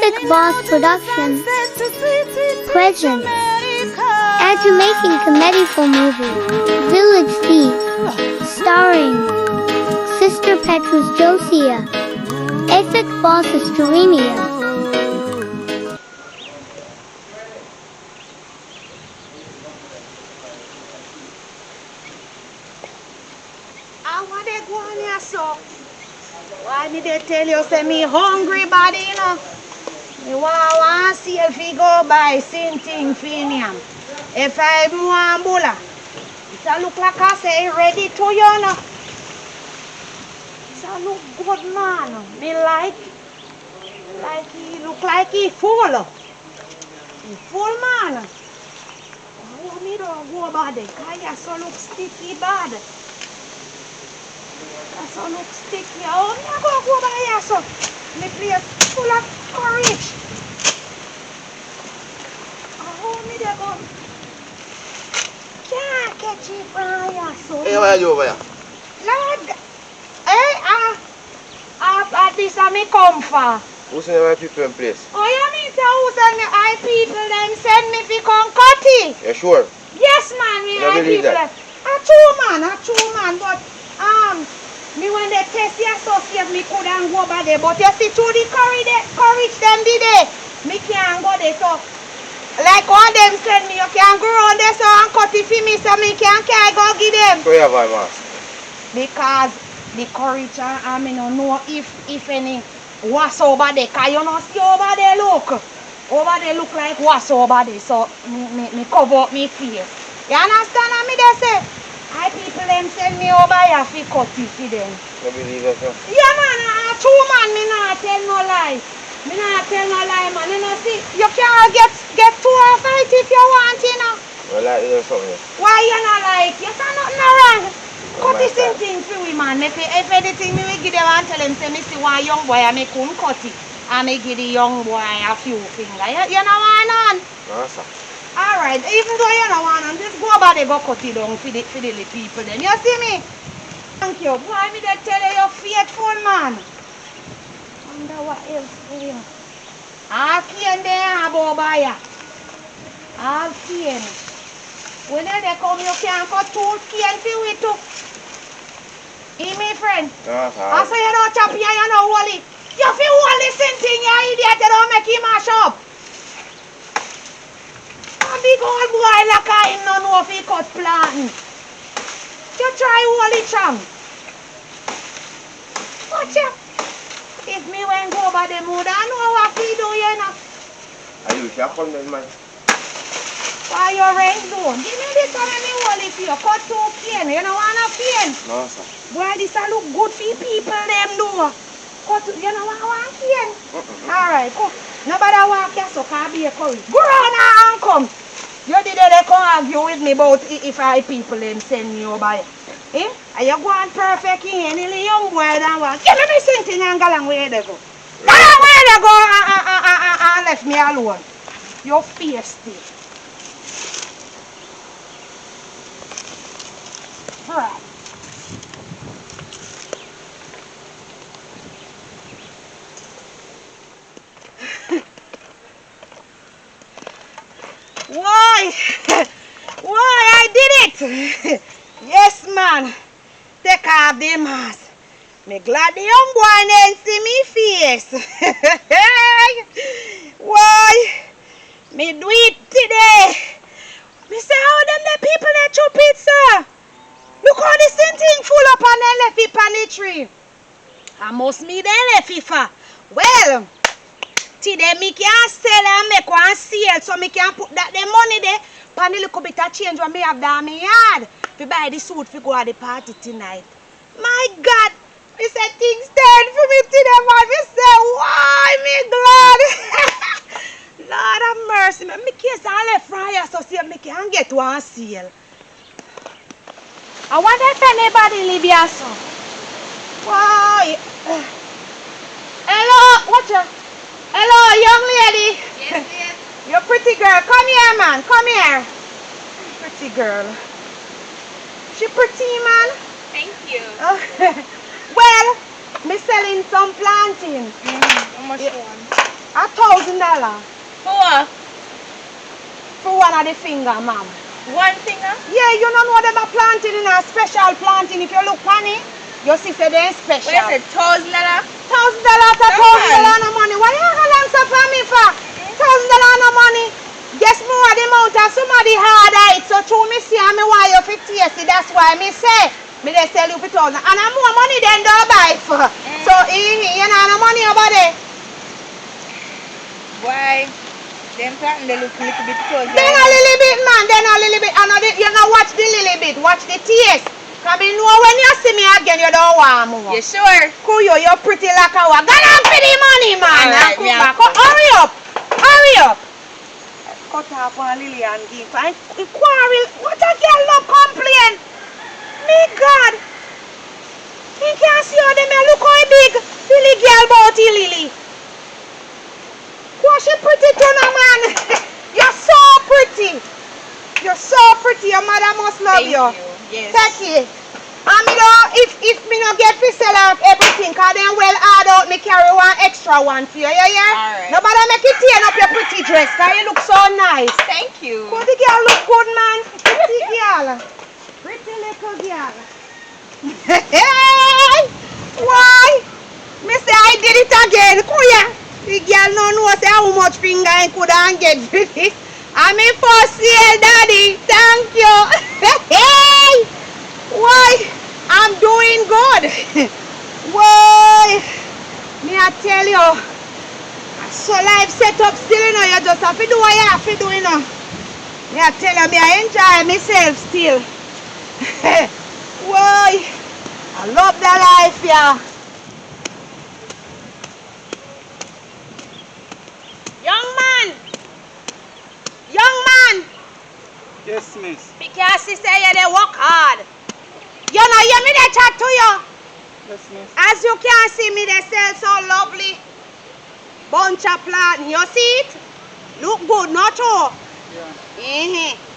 Epic Boss Productions presents a Jamaican comedy movie, Village Thief, starring Sister Petra's Josiah, Epic Boss's Jeremia. What they go on here, so? Why did they tell you, say me hungry body, you know? Me want to see if we go buy same thing for him. If I want bulla, it look like I say ready to you, know? It look good, man. Me like he look like he full. He full, man. Oh, me don't go bad. I so look sticky bad. That so look sticky. Oh, me go by here, so. Me place full of courage. Oh, me there go. Can't catch it from here, so. Hey, where are you over here? Lord. Hey, this is me come for. Who send my people in place? Oh, you mean say who send me? I people them send me to come cut it. You sure? Yes, man, me I believe people. that. A true man, but me when they test the associate, me couldn't go by there. But you see, through the courage them did it, me can't go there. So, like all them send me, you can go around there so and cut it for me, so me can't go give them. So you have my mask? Because the courage, I mean, don't know if any what's over there. Because you don't see over there, look. Over there look like what's over there. So, me cover up my face. You understand what me they say? I people them send me over here for cut it for them. You believe that, sir? Yeah, man, true man, me not tell no lie. Me not tell no lie, man. You know, see, you can't get to a fight if you want, you know. Well, like you know something. Why you not like? You can't nothing wrong. Cut the same thing for we, man. If anything, me will give them and tell them, say, me see one young boy, and me couldn't cut it. And me give the young boy a few fingers. You know what, none? No, sir. Alright, even though you don't want to, just go about it, go cut it down for the little people then. You see me? Thank you. Boy, me they tell you you're faithful, man. Wonder what else for you. All cane there about buyer. All cane. When they come, you can cut two cane for we too. Hey, my friend. No, sir. I say you don't chop here, you don't hold it. You feel hold the same thing, you idiot, you don't make him mash up. A big old boy like I don't know if he cut planting. You try hold it strong. Watch out. If me went go over the mood, I know what he do, you know. Are you careful, man? Why you rent down? Give me this one and me hold it for you. Cut two cane. You don't want a cane? No, sir. Boy, this a look good for people, them do. Cut, you don't want one cane? Alright, come. Nobody walk here, so can't be a curry. Go round and come. You did they come argue with me about if I people them send me over here. Eh? Are you going perfect in any young boy than what? Give me something and go along where they go. Go along where they go and left me alone. You're feisty. Alright. Why? Why I did it? Yes, man. Take off the mask. Me glad the young boy didn't see me face. Why? Me do it today. Me say how them the people that chop it, sir. Look how the same thing full up and then left it on the tree. I must me then left it for. Well, today me can sell and make one sale, so me can put that the money there and the little bit of change when me have down my yard to buy the suit to go at the party tonight. My God, me say things turn for me today, man. Me say, why me glad? Lord have mercy, me case I left from here so see me can get one sale. I wonder if anybody live here, so. Why? Hello, watch out. Hello, young lady. Yes, yes. You're pretty girl. Come here, man. Come here. Pretty girl. She pretty, man. Thank you. Well, me selling some planting. How much you want? $1,000 for one of the finger, ma'am. One finger? Yeah, you don't know them are planting in a special planting. If you look on it, you see say they're special. Where is it? $1,000? $1,000 no money. Why you gonna answer for me for? $1,000 no money. Guess more the amount of somebody hard eye. So true me see and me why you fit taste. That's why me say me they sell you for 1,000. And I'm more money than they buy for. So you know no money about it. Why? Them planting they look a little bit close. Then a little bit, man. Then a little bit. And you know watch the little bit. Watch the taste. Cause me know when you see me again, you don't want more. You sure? Kuyo, you're pretty like a wa. Go on for the money, man. Alright, Come back. Hurry up. Hurry up. Cut off on Lily and give. And quarrel. What a girl no complain. Me God. He can't see how them look how big. Lily girl about Lily. Why she pretty too now, man? You're so pretty. You're so pretty. Your mother must love Thank you. Yes. Take it. And me know if me no get to sell out everything, cause then well hard out me carry one extra one for you, yeah? Alright. Nobody make you turn up your pretty dress, cause you look so nice. Thank you. But the girl look good, man. Pretty girl. Pretty little girl. Hey! Why? Me say I did it again. Kuya. The girl no know say how much finger I could and get with it. I'm in for sale, daddy. Thank you. Hey! Why? I'm doing good. Why? Me I tell you. So life set up still, you know, you just have to do what you have to do, you know. Me I tell you, me I enjoy myself still. Why? I love the life, yeah. Young man. Young man. Yes, miss. Because you say you they work hard. You know, you me they chat to you. Yes, miss. As you can see me, they sell so lovely. Bunch of plant. You see it? Look good, not true? Yeah.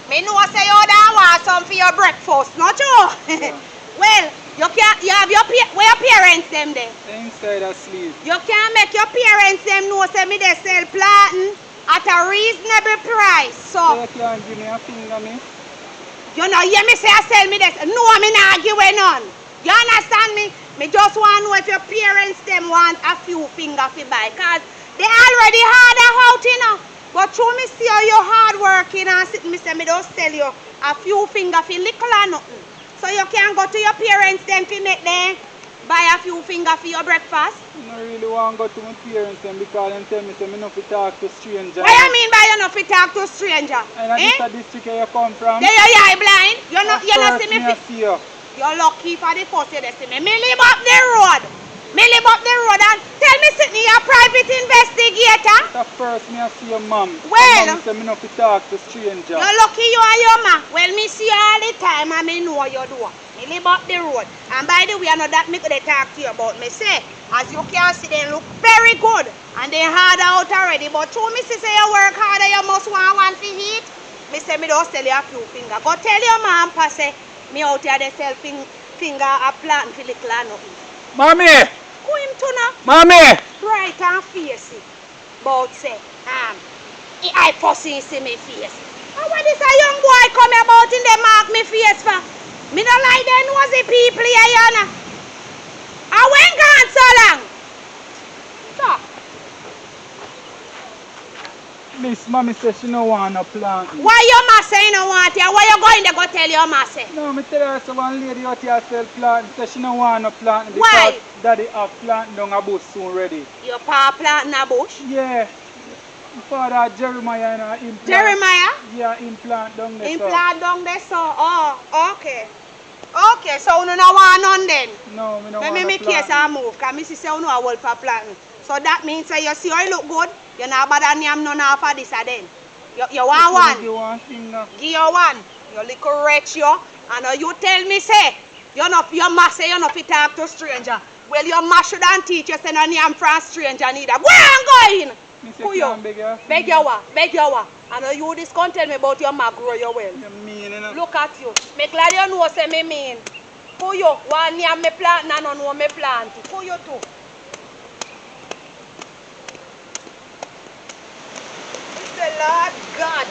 Me know say you don't want some for your breakfast, not true? Yeah. Well, you have where your parents them there? Inside asleep. You can't make your parents them know say me they sell planting at a reasonable price. So You can't give me a finger, miss. you know, hear me say I sell me this. No, me not arguing none. You understand me? Me just want to know if your parents them want a few fingers to buy. Cause they already hard out, you know. But through me see how you hard working and sit me say me just tell you a few fingers for little or nothing. So you can go to your parents them to make them buy a few fingers for your breakfast. I don't really want to go to my parents and because they tell me say me not to talk to strangers. What you mean by you not fit talk to stranger? And this a district where you come from. There you eye blind. You not see me I see you. You're lucky for the first you see me. Me live up the road. Me live up the road and tell me sit me a private investigator. At first me I see your mom. Well. Mom say me not to talk to strangers. You're lucky you are your ma. Well, me see you all the time and me know what you do. Me live up the road. And by the way, I know that me could talk to you about me say, as you can see, they look very good. And they hard out already. But through me say you work harder, you must want one to eat. Me say me don't sell you a few fingers. Go tell your mom, pa say, me out here they sell finger a plant for little and nothing. Mommy! Who him to now? Mommy! Bright and fierce. But say, I pussy see me face. And what is a young boy come about in the mark me face for? Me don't like them nosy people here, you know. I went gone so long. Stop. Miss, mommy says she no want no plant. Why your ma say you don't want it? Why you going to go tell your ma say? No, me tell her so one lady out here sell plant. Says she no want no plant because Why? daddy have plant down a bush soon ready. Your pa planting a bush? Yeah. Father Jeremiah and implant. Jeremiah? Yeah, implant down there. Implant down there, so. Oh, okay. Okay, so you don't want none then? No, me no Let want me no make case plant. I move, because I say you know I work for planting. So that means that you see how you look good, you're not bother name none of this then. You want one? You want finger? Give you one. You little wretch you. And you tell me say, your ma say you not fit talk to stranger. Well your ma shouldn't teach you say no name from stranger neither. Go and go in. Me say Who you? can't beg you. Beg you what? Beg you what? And you this can't tell me about your ma grow you well. You mean, you know? Look at you. Me glad you know say me mean. Who you? One name me plant and no know me plant. Who you too? God.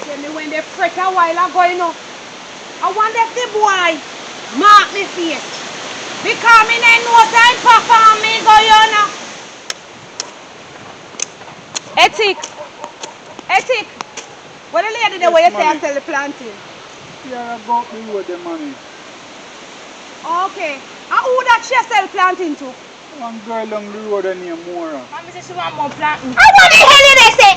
See me when they fret a while ago, you know. I wonder if the boy mark me face. Because me no know that perform me go, you know. Ethic. What the lady the way you say I sell the planting? Yeah, about the road, the money. Okay. And who that she sell planting to? One girl along the road named Mora. Mommy says she want more planting. And what the hell you they say?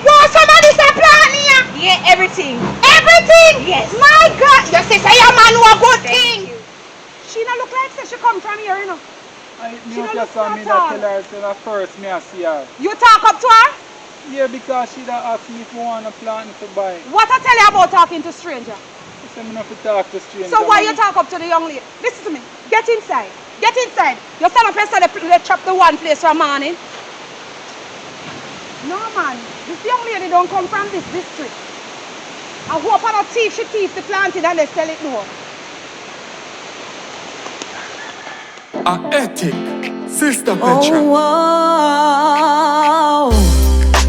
Want somebody say planting here? Yeah, everything. Everything? Yes. My God. You say your man know a good thing. Thank you. She not look like say she come from here, you know. I She knew don't just look saw me at that all. tell her, so at first me I see her. You talk up to her? Yeah, because she da asked me if I want a plant to buy. What I tell you about talking to stranger? She said me not to talk to strangers. So why you talk up to the young lady? Listen to me. Get inside. Get inside. You stand up and say they chop the one place from morning. No man. This young lady don't come from this district. I hope I don't thief, she thief the planting and they sell it more. A ethic, Sister Petra. Oh,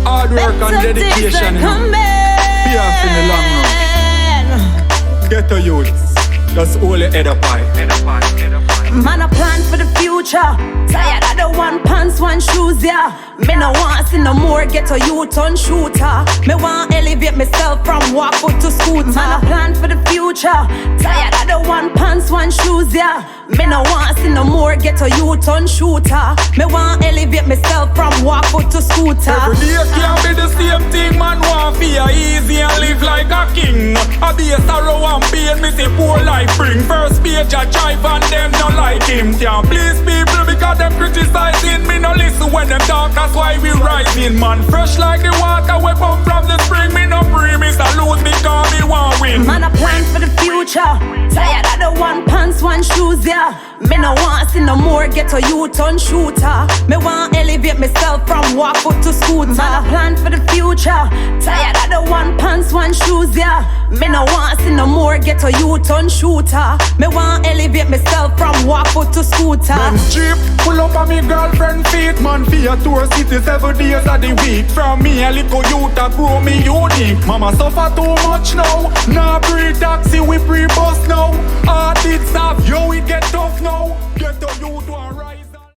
Hard work and dedication, you know. Pay off in the long run. Get a youth, just hold your head up high. Man, I plan for the future. Tired of the one pants, one shoes, yeah. Me no want see no more get a youth on shooter. Me want elevate myself from walk foot to scooter. Man, I plan for the future. Tired of the one pants, one shoes, yeah. Me no want see no more get a youth on shooter. Me want elevate myself from walk foot to scooter. Every day can't be the same thing, man. Want feel easy and live like a king. I be a sorrow and pain, me see poor life bring. First page I drive and them not like him. Can't please people because them criticizing me. No listen when them talk, that's why we rising, man. Fresh like the water we pump from the spring. Me no free, me salute because me want win. Man, I plan for the future. Tired of the one pants, one shoes, yeah. Me no want see no more get a youth on shooter. Me want elevate myself from walk foot to scooter. Man, I plan for the future. Tired of the one pants, one shoes, yeah. Me no want see no more get a youth on shooter. Me want elevate myself from walk foot to scooter. Them cheap, pull up on me girlfriend feet. Man, for your tour city 7 days of the week. From me a little youth a grow me unique. Mama suffer too much now. Nah pre-taxi, we pre-bus now. Hard it stop, yo it get tough now. Get the youth one.